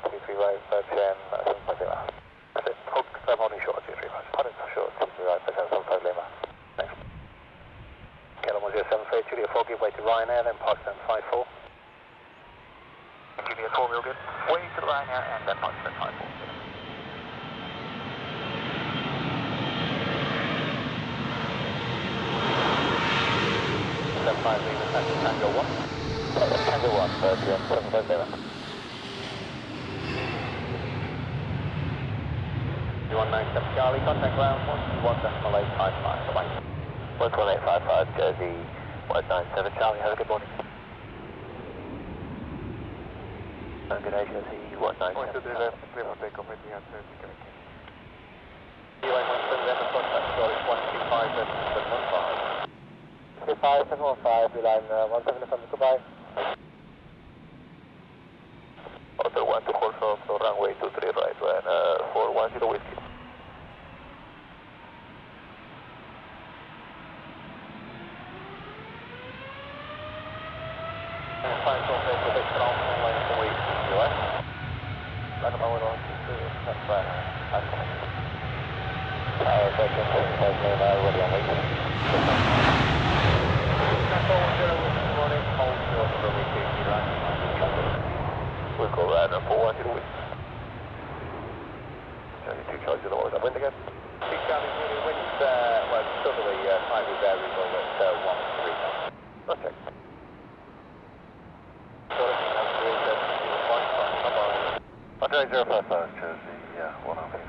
23 right, 10, 750. That's it. Hold, I'm holding short, 23 right. Holding short, 23 right, 750 Lima. Thanks. Kilo 107 Juliet 4, give way to Ryanair, then Pakistan 54. Juliet 4, real good. Way to Ryanair, and then Pakistan 54. 75 Lima, Tango 1. Tango 1, 750. 197 Charlie, contact ground 121.855, bye-bye. 11855 Jersey, 197 Charlie, have a good morning. Good day, Jersey, 197. Clear for takeoff, Etihad, EY16, contact storage 125.715. 715, line 177, goodbye. Hotel 1 to Closeup, so runway 23 right, when 410 whiskey. Fine, so take the big ground runway to wait to the US. Let them over on to that's right. Second, ready on wait. Control 10 with this morning, hold short for runway 50 right. We'll go right on 410 whiskey. Charlie 2 Charlie to the water, wind again. 2 Charlie, wind, well, southerly, slightly variable at 1-3 knots. Let's check. Okay, 055, Jersey, 103.